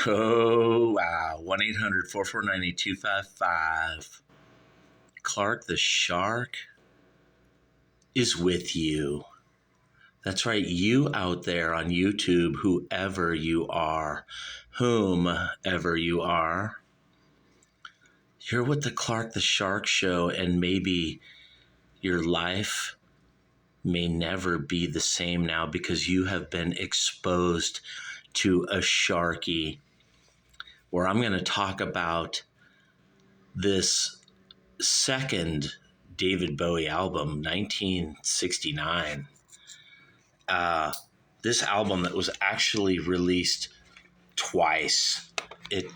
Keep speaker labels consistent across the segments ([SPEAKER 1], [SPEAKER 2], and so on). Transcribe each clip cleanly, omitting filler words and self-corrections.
[SPEAKER 1] Oh, wow. 1-800-449-8255. Clark the Shark is with you. That's right, you out there on YouTube, whoever you are, whomever you are. You're with the Clark the Shark Show, and maybe your life may never be the same now because you have been exposed to a Sharky, where I'm going to talk about this second David Bowie album, 1969. This album that was actually released twice. It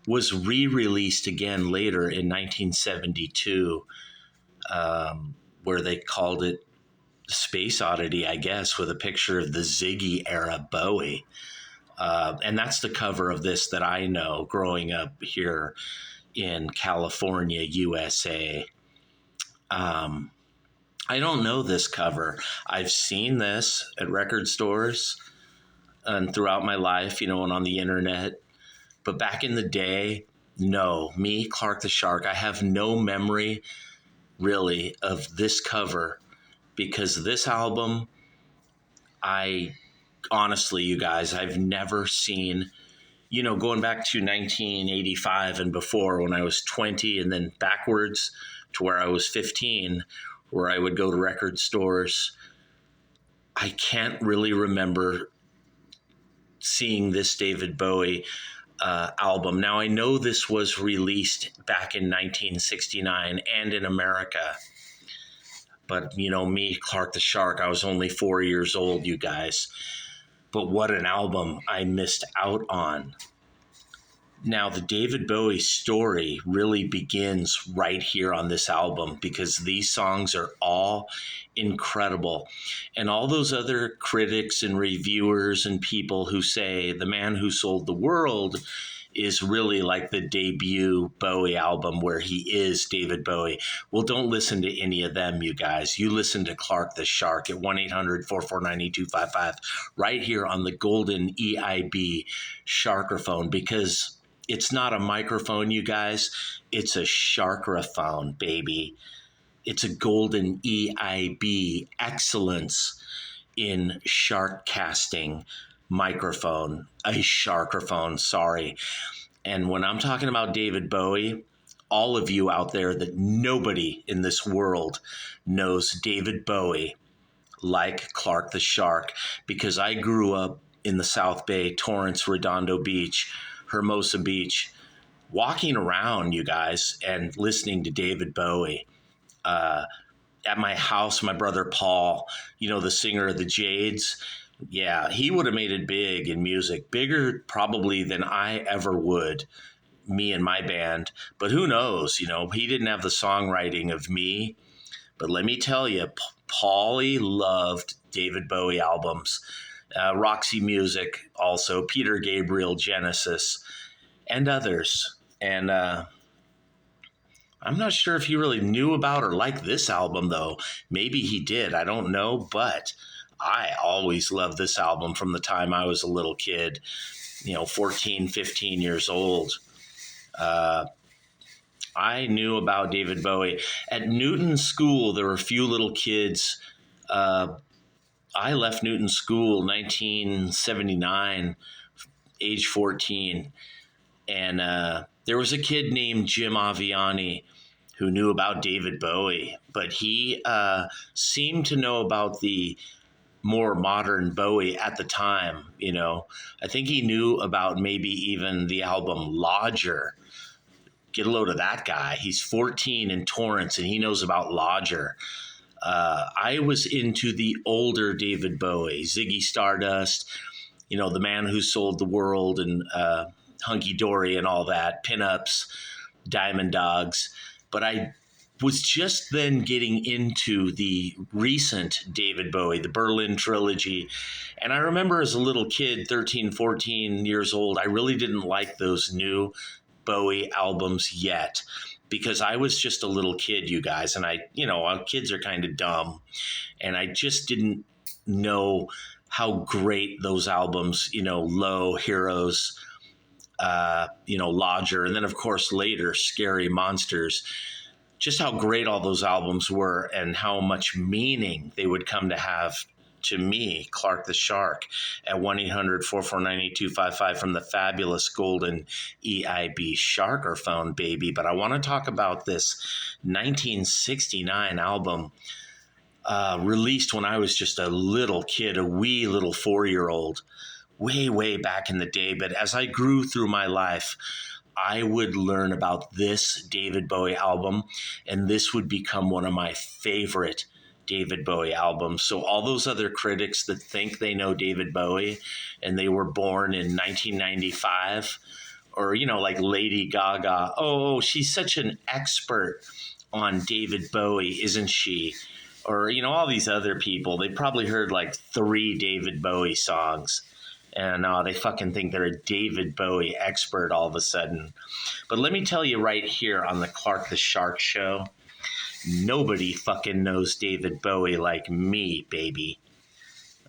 [SPEAKER 1] was re-released again later in 1972, where they called it Space Oddity, I guess, with a picture of the Ziggy era Bowie. And that's the cover of this that I know growing up here in California, USA. I don't know this cover. I've seen this at record stores and throughout my life, and on the internet. But back in the day, no, me, Clark the Shark, I have no memory really of this cover, because this album, honestly, you guys, I've never seen, going back to 1985 and before, when I was 20, and then backwards to where I was 15, where I would go to record stores. I can't really remember seeing this David Bowie album. Now, I know this was released back in 1969 and in America. But, me, Clark the Shark, I was only 4 years old, you guys. But what an album I missed out on. Now, the David Bowie story really begins right here on this album, because these songs are all incredible. And all those other critics and reviewers and people who say The Man Who Sold the World is really like the debut Bowie album where he is David Bowie. Well, don't listen to any of them, you guys. You listen to Clark the Shark at 1-800-449-8255 right here on the golden EIB Sharkerphone, because it's not a microphone, you guys. It's a Sharkraphone, baby. It's a golden EIB excellence in shark casting microphone, a Sharkerphone, sorry. And when I'm talking about David Bowie, all of you out there, that nobody in this world knows David Bowie like Clark the Shark, because I grew up in the South Bay, Torrance, Redondo Beach, Hermosa Beach, walking around, you guys, and listening to David Bowie. At my house, my brother Paul, the singer of the Jades, yeah, he would have made it big in music, bigger probably than I ever would, me and my band. But who knows, he didn't have the songwriting of me. But let me tell you, Paulie loved David Bowie albums, Roxy Music also, Peter Gabriel, Genesis, and others. And I'm not sure if he really knew about or liked this album, though. Maybe he did. I don't know, but I always loved this album from the time I was a little kid, 14, 15 years old. I knew about David Bowie. At Newton School, there were a few little kids. I left Newton School 1979, age 14. And there was a kid named Jim Aviani who knew about David Bowie, but he seemed to know about the more modern Bowie at the time. I think he knew about maybe even the album Lodger. Get a load of that guy. He's 14 in Torrance, and he knows about Lodger. I was into the older David Bowie, Ziggy Stardust, The Man Who Sold the World, and Hunky Dory and all that, Pinups, Diamond Dogs. But I was just then getting into the recent David Bowie, the Berlin Trilogy. And I remember as a little kid, 13, 14 years old, I really didn't like those new Bowie albums yet, because I was just a little kid, you guys. And kids are kind of dumb. And I just didn't know how great those albums, Low, Heroes, Lodger, and then of course later Scary Monsters. Just how great all those albums were and how much meaning they would come to have to me, Clark the Shark, at 1-800-449-8255 from the fabulous golden EIB Sharker phone, baby. But I want to talk about this 1969 album released when I was just a little kid, a wee little 4-year-old, way, way back in the day. But as I grew through my life, I would learn about this David Bowie album, and this would become one of my favorite David Bowie albums. So all those other critics that think they know David Bowie and they were born in 1995, or, like Lady Gaga, oh, she's such an expert on David Bowie, isn't she? Or, all these other people, they probably heard like 3 David Bowie songs. And they fucking think they're a David Bowie expert all of a sudden. But let me tell you right here on the Clark the Shark show, nobody fucking knows David Bowie like me, baby.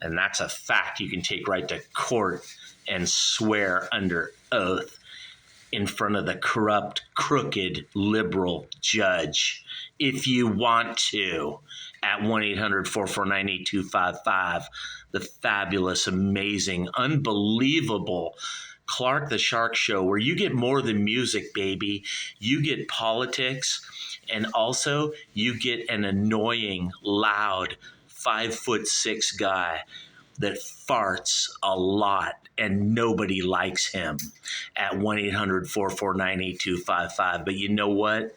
[SPEAKER 1] And that's a fact you can take right to court and swear under oath in front of the corrupt, crooked, liberal judge if you want to at 1-800-449-8255. The fabulous, amazing, unbelievable Clark the Shark show, where you get more than music, baby. You get politics, and also you get an annoying, loud, 5'6" guy that farts a lot and nobody likes him at 1-800-449-8255. But you know what?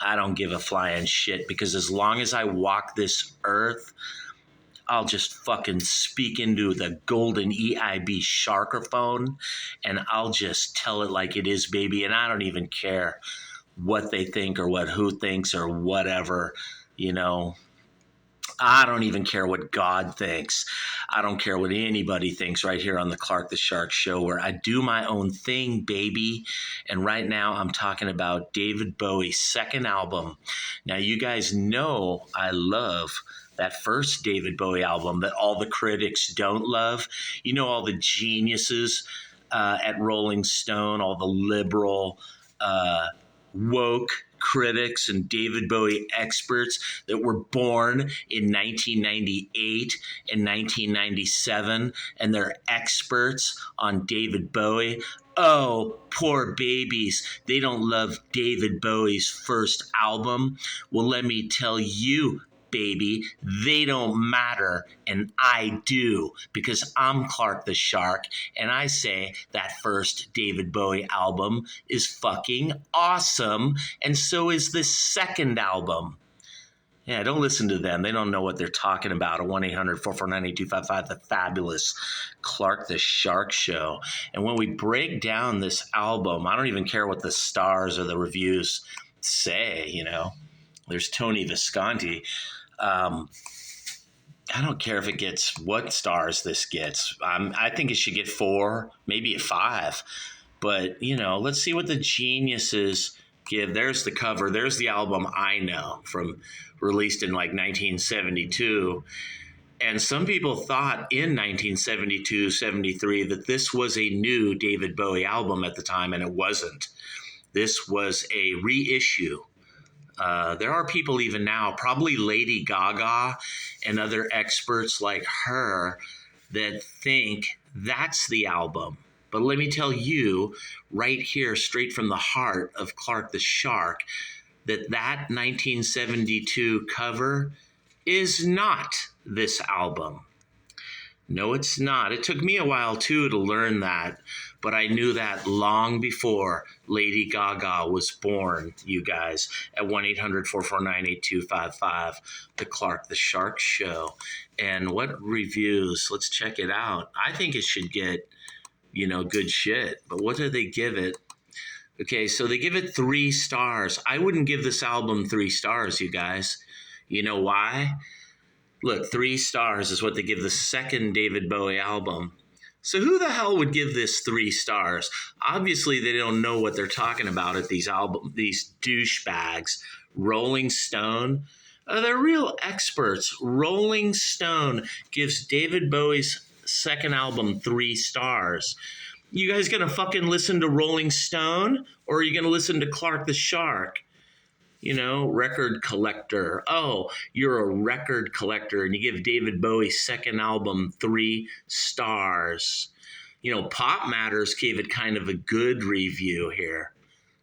[SPEAKER 1] I don't give a flying shit, because as long as I walk this earth, I'll just fucking speak into the golden EIB Sharkerphone and I'll just tell it like it is, baby. And I don't even care what they think or what who thinks or whatever, I don't even care what God thinks. I don't care what anybody thinks right here on the Clark the Shark show, where I do my own thing, baby. And right now I'm talking about David Bowie's second album. Now, you guys know I love that first David Bowie album that all the critics don't love. All the geniuses at Rolling Stone, all the liberal, woke critics and David Bowie experts that were born in 1998 and 1997, and they're experts on David Bowie. Oh, poor babies. They don't love David Bowie's first album. Well, let me tell you, baby, they don't matter, and I do, because I'm Clark the Shark, and I say that first David Bowie album is fucking awesome, and so is the second album. Yeah, don't listen to them. They don't know what they're talking about. 1-800-449-8255, the fabulous Clark the Shark show. And when we break down this album, I don't even care what the stars or the reviews say, There's Tony Visconti. I don't care if it gets what stars this gets. I think it should get 4, maybe a 5. But, let's see what the geniuses give. There's the cover. There's the album I Know, released in like 1972. And some people thought in 1972, 73 that this was a new David Bowie album at the time, and it wasn't. This was a reissue. There are people even now, probably Lady Gaga and other experts like her, that think that's the album. But let me tell you right here, straight from the heart of Clark the Shark, that 1972 cover is not this album. No, it's not. It took me a while, too, to learn that. But I knew that long before Lady Gaga was born, you guys, at 1-800-449-8255, the Clark the Shark show. And what reviews? Let's check it out. I think it should get, good shit. But what do they give it? Okay, so they give it 3 stars. I wouldn't give this album 3 stars, you guys. You know why? Look, 3 stars is what they give the second David Bowie album. So who the hell would give this 3 stars? Obviously, they don't know what they're talking about at these douchebags. Rolling Stone, they're real experts. Rolling Stone gives David Bowie's second album 3 stars. You guys gonna fucking listen to Rolling Stone, or are you gonna listen to Clark the Shark? You know, record collector. Oh, you're a record collector, and you give David Bowie's second album 3 stars. You know, Pop Matters gave it kind of a good review here.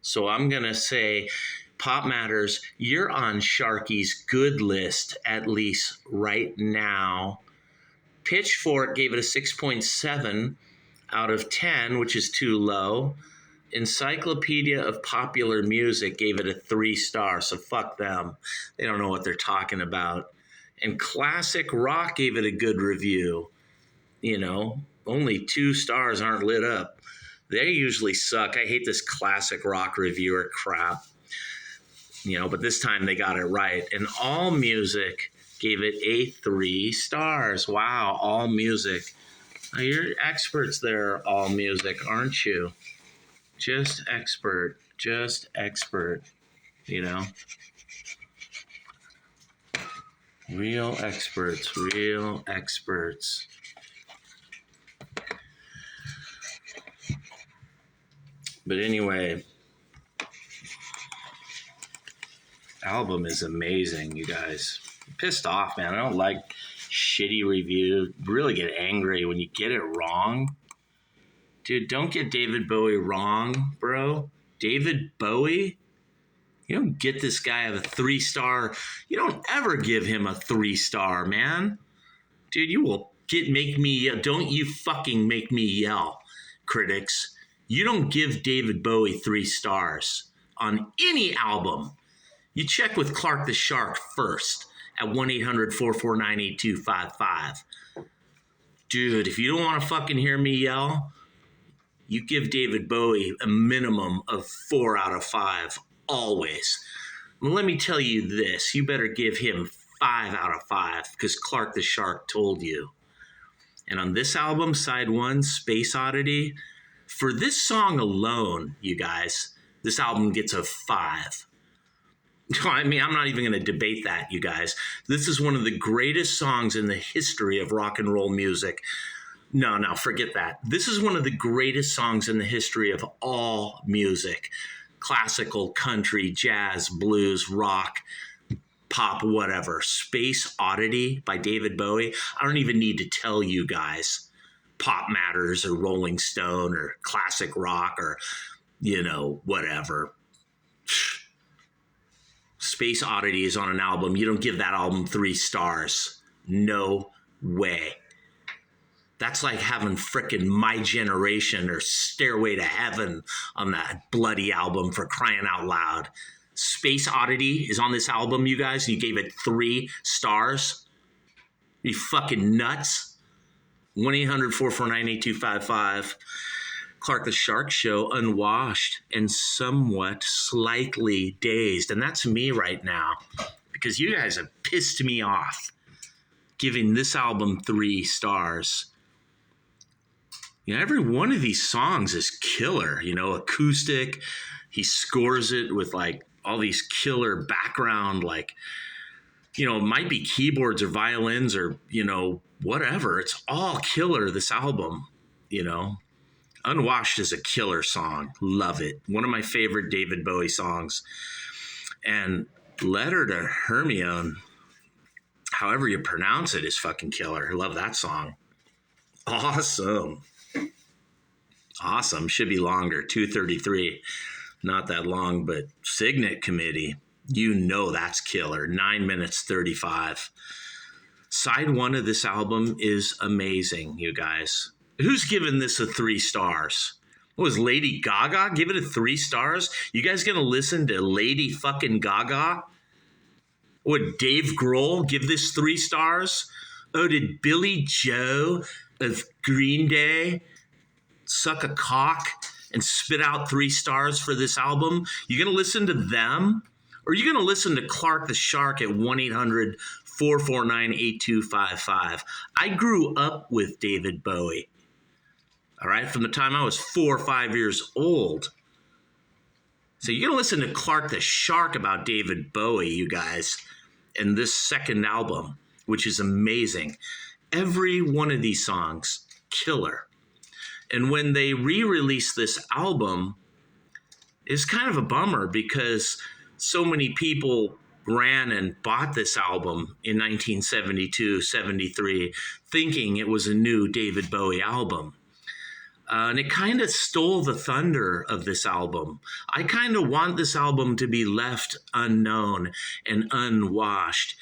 [SPEAKER 1] So I'm going to say, Pop Matters, you're on Sharky's good list, at least right now. Pitchfork gave it a 6.7 out of 10, which is too low. Encyclopedia of Popular Music gave it a 3 star, so fuck them. They don't know what they're talking about. And Classic Rock gave it a good review. You know, only 2 stars aren't lit up. They usually suck. I hate this Classic Rock reviewer crap. You know, but this time they got it right. And All Music gave it a 3 stars. Wow, All Music. Now, you're experts there, All Music, aren't you? Just expert, you know? Real experts. But anyway, album is amazing, you guys. I'm pissed off, man. I don't like shitty reviews. Really get angry when you get it wrong. Dude, don't get David Bowie wrong, bro. David Bowie? You don't get this guy a 3-star. You don't ever give him a 3-star, man. Dude, you will make me yell. Don't you fucking make me yell, critics. You don't give David Bowie 3 stars on any album. You check with Clark the Shark first at 1-800-449-8255. Dude, if you don't want to fucking hear me yell, you give David Bowie a minimum of 4 out of 5, always. Well, let me tell you this. You better give him 5 out of 5 because Clark the Shark told you. And on this album, side 1, Space Oddity, for this song alone, you guys, this album gets a 5. I mean, I'm not even going to debate that, you guys. This is one of the greatest songs in the history of rock and roll music. No, forget that. This is one of the greatest songs in the history of all music. Classical, country, jazz, blues, rock, pop, whatever. Space Oddity by David Bowie. I don't even need to tell you guys. Pop Matters or Rolling Stone or classic rock or, you know, whatever. Space Oddity is on an album. You don't give that album 3 stars. No way. That's like having frickin' My Generation or Stairway to Heaven on that bloody album, for crying out loud. Space Oddity is on this album, you guys, and you gave it 3 stars? Are you fucking nuts? 1-800-449-8255. Clark the Shark Show, unwashed and somewhat slightly dazed. And that's me right now, because you guys have pissed me off giving this album 3 stars. You know, every one of these songs is killer, you know, acoustic. He scores it with like all these killer background, like, you know, it might be keyboards or violins or, you know, whatever. It's all killer, this album, you know. Unwashed is a killer song. Love it. One of my favorite David Bowie songs. And Letter to Hermione, however you pronounce it, is fucking killer. I love that song. Awesome. Should be longer. 2:33. Not that long, but Signet Committee. You know that's killer. 9 minutes 35. Side 1 of this album is amazing, you guys. Who's given this a 3 stars? What was Lady Gaga? Give it a 3 stars? You guys gonna listen to Lady fucking Gaga? Would Dave Grohl give this 3 stars? Oh, did Billy Joe of Green Day suck a cock and spit out 3 stars for this album? You gonna listen to them? Or are you gonna listen to Clark the Shark at 1-800-449-8255? I grew up with David Bowie. All right, from the time I was 4 or 5 years old. So you're going to listen to Clark the Shark about David Bowie, you guys, and this second album, which is amazing. Every one of these songs, killer. And when they re-released this album, it's kind of a bummer because so many people ran and bought this album in 1972, 73, thinking it was a new David Bowie album. And it kind of stole the thunder of this album. I kind of want this album to be left unknown and unwashed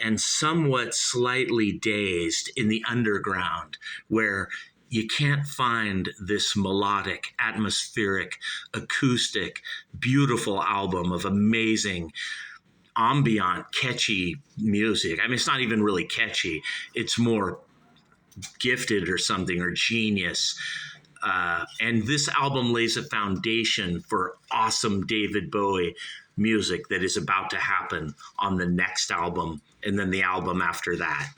[SPEAKER 1] and somewhat slightly dazed in the underground, where you can't find this melodic, atmospheric, acoustic, beautiful album of amazing, ambient, catchy music. I mean, it's not even really catchy. It's more gifted or something, or genius. And this album lays a foundation for awesome David Bowie music that is about to happen on the next album and then the album after that.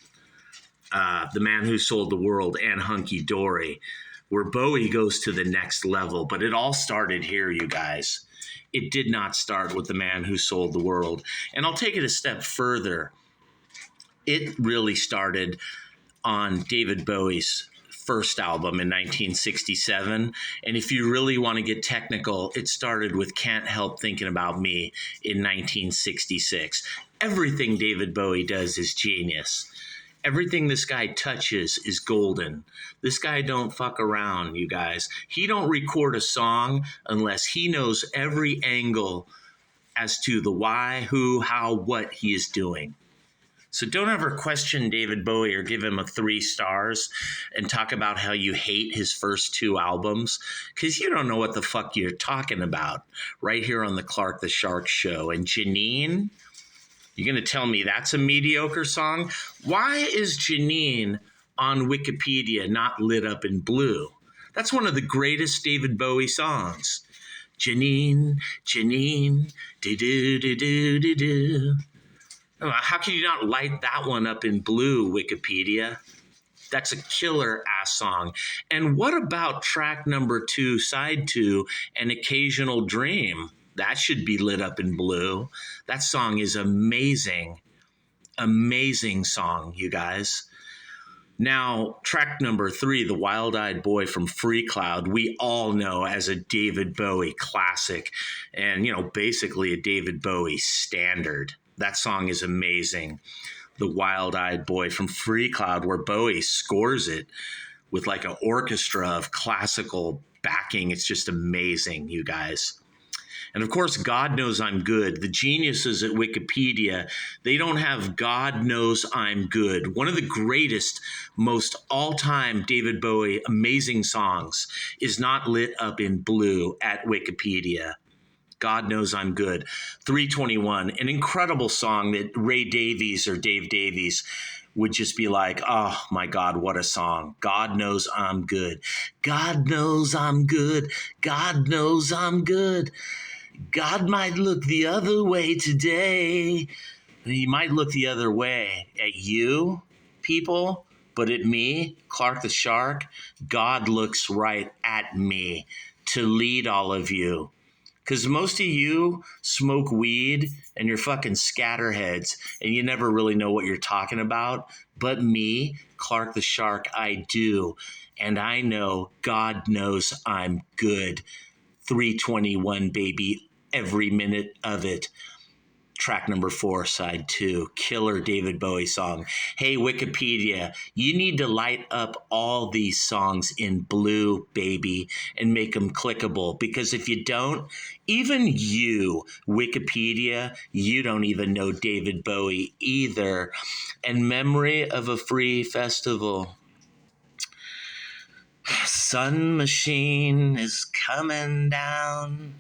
[SPEAKER 1] The Man Who Sold the World and Hunky Dory, where Bowie goes to the next level. But it all started here, you guys. It did not start with The Man Who Sold the World. And I'll take it a step further. It really started on David Bowie's first album in 1967. And if you really want to get technical, it started with Can't Help Thinking About Me in 1966. Everything David Bowie does is genius. Everything this guy touches is golden. This guy don't fuck around, you guys. He don't record a song unless he knows every angle as to the why, who, how, what he is doing. So don't ever question David Bowie or give him a 3 stars and talk about how you hate his first 2 albums, because you don't know what the fuck you're talking about right here on the Clark the Shark Show. And Janine, you're going to tell me that's a mediocre song? Why is Janine on Wikipedia not lit up in blue? That's one of the greatest David Bowie songs. Janine, Janine, do-do-do-do-do-do. How can you not light that one up in blue, Wikipedia? That's a killer ass song. And what about track number 2, side 2, An Occasional Dream? That should be lit up in blue. That song is amazing. Amazing song, you guys. Now, track number 3, The Wild-Eyed Boy from Free Cloud, we all know as a David Bowie classic and, basically a David Bowie standard. That song is amazing. The Wild-Eyed Boy from Free Cloud, where Bowie scores it with like an orchestra of classical backing. It's just amazing, you guys. And of course, God Knows I'm Good. The geniuses at Wikipedia, they don't have God Knows I'm Good. One of the greatest, most all-time David Bowie amazing songs is not lit up in blue at Wikipedia. God Knows I'm Good. 321, an incredible song that Ray Davies or Dave Davies would just be like, oh my God, what a song. God Knows I'm Good. God knows I'm good. God knows I'm good. God might look the other way today. He might look the other way at you, people, but at me, Clark the Shark, God looks right at me to lead all of you. Because most of you smoke weed and you're fucking scatterheads and you never really know what you're talking about. But me, Clark the Shark, I do. And I know God knows I'm good. 321, baby, every minute of it. Track number 4, side 2, killer David Bowie song. Hey, Wikipedia, you need to light up all these songs in blue, baby, and make them clickable. Because if you don't, even you, Wikipedia, you don't even know David Bowie either. And Memory of a Free Festival. Sun Machine is coming down.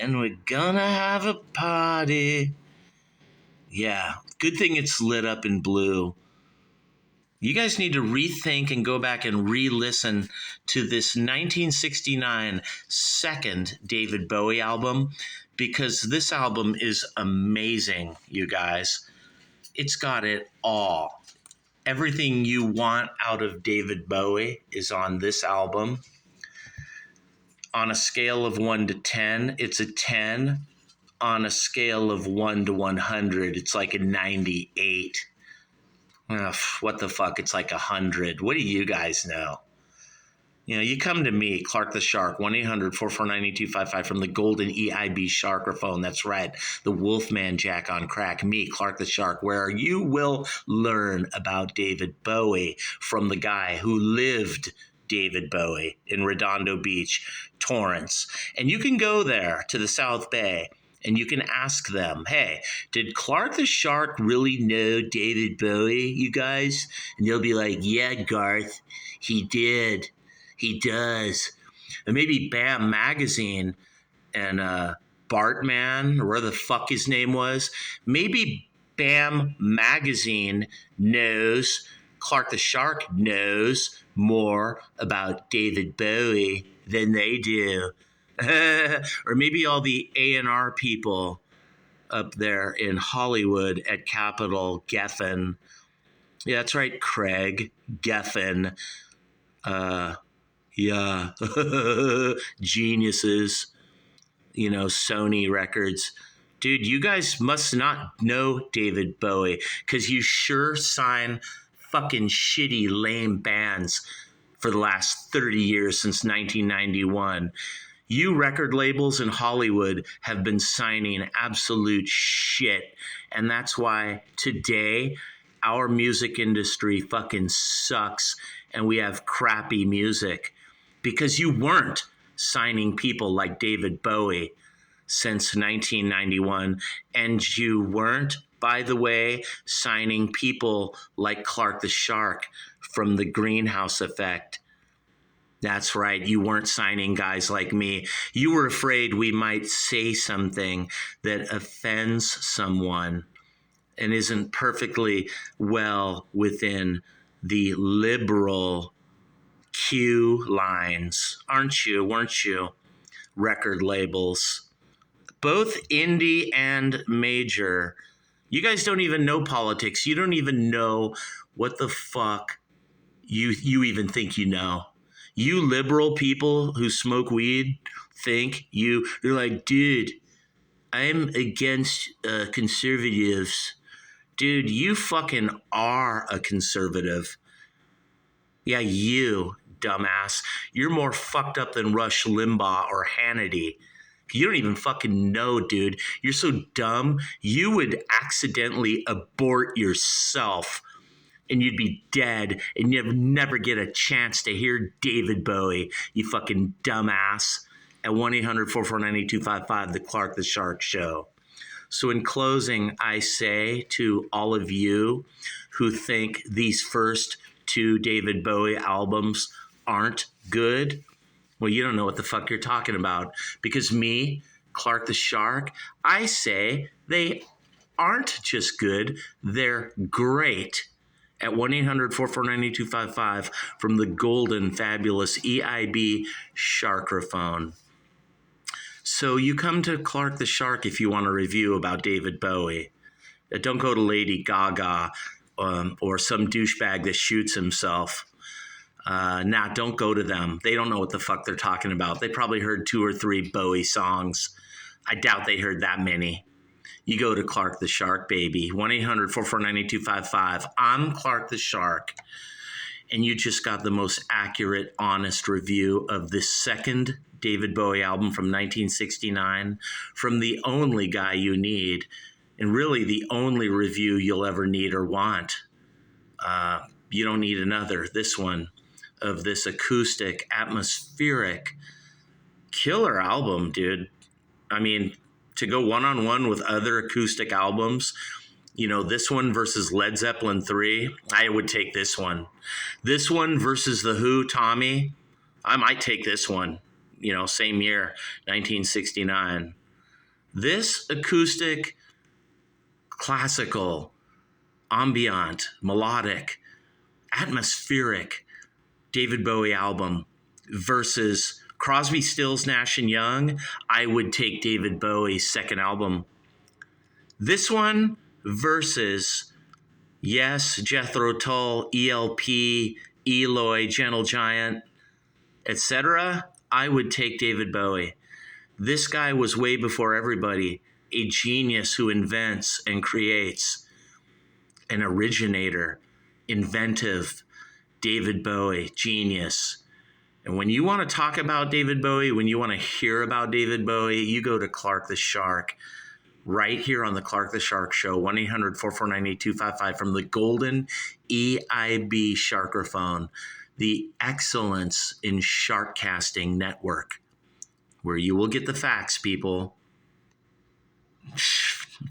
[SPEAKER 1] And we're gonna have a party. Yeah, good thing it's lit up in blue. You guys need to rethink and go back and re-listen to this 1969 second David Bowie album, because this album is amazing, you guys. It's got it all. Everything you want out of David Bowie is on this album. On a scale of 1 to 10, it's a 10. On a scale of 1 to 100, it's like a 98. Ugh, what the fuck? It's like 100. What do you guys know? You come to me, Clark the Shark, 1-800-449-8255 from the golden EIB Sharkraphone. That's right, the Wolfman Jack on crack. Me, Clark the Shark, where you will learn about David Bowie from the guy who lived David Bowie in Redondo Beach, Torrance. And you can go there to the South Bay and you can ask them, hey, did Clark the Shark really know David Bowie, you guys? And they'll be like, yeah, Garth, he did. He does. And maybe Bam Magazine and Bartman, or where the fuck his name was, maybe Bam Magazine knows, Clark the Shark knows more about David Bowie than they do. Or maybe all the A&R people up there in Hollywood at Capitol Geffen. Yeah, that's right, Craig Geffen. Yeah, geniuses, Sony Records. Dude, you guys must not know David Bowie because you sure sign fucking shitty, lame bands for the last 30 years since 1991. You record labels in Hollywood have been signing absolute shit. And that's why today our music industry fucking sucks and we have crappy music. Because you weren't signing people like David Bowie since 1991. And you weren't, by the way, signing people like Clark the Shark from the Greenhouse Effect. That's right. You weren't signing guys like me. You were afraid we might say something that offends someone and isn't perfectly well within the liberal cue lines, aren't you? Weren't you? Record labels, both indie and major. You guys don't even know politics. You don't even know what the fuck you even think you know. You liberal people who smoke weed think you're like, dude, I'm against conservatives. Dude, you fucking are a conservative. Yeah, you dumbass. You're more fucked up than Rush Limbaugh or Hannity. You don't even fucking know, dude. You're so dumb, you would accidentally abort yourself and you'd be dead and you'd never get a chance to hear David Bowie, you fucking dumbass. At 1-800-449-8255, The Clark the Shark Show. So in closing, I say to all of you who think these first two David Bowie albums aren't good, well, you don't know what the fuck you're talking about. Because me, Clark the Shark, I say they aren't just good, they're great. At 1-800-449-8255 from the golden, fabulous EIB Sharkraphone. So you come to Clark the Shark if you want a review about David Bowie. Don't go to Lady Gaga or some douchebag that shoots himself. Don't go to them. They don't know what the fuck they're talking about. They probably heard 2 or 3 Bowie songs. I doubt they heard that many. You go to Clark the Shark, baby. 1-800-449-8255. I'm Clark the Shark. And you just got the most accurate, honest review of this second David Bowie album from 1969 from the only guy you need, and really the only review you'll ever need or want. You don't need another. This one of this acoustic, atmospheric, killer album, dude. I mean, to go one-on-one with other acoustic albums, this one versus Led Zeppelin 3, I would take this one. This one versus The Who, Tommy, I might take this one. Same year, 1969. This acoustic, classical, ambient, melodic, atmospheric David Bowie album versus Crosby, Stills, Nash & Young, I would take David Bowie's second album. This one versus, yes, Jethro Tull, ELP, Eloy, Gentle Giant, etc., I would take David Bowie. This guy was way before everybody, a genius who invents and creates, an originator, inventive, David Bowie, genius. And when you want to talk about David Bowie, when you want to hear about David Bowie, you go to Clark the Shark right here on the Clark the Shark Show, 1-800-449-8255 from the Golden EIB Sharkerphone, the Excellence in Shark Casting Network, where you will get the facts, people.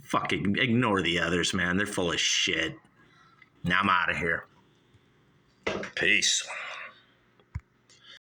[SPEAKER 1] Fucking ignore the others, man. They're full of shit. Now I'm out of here. Peace.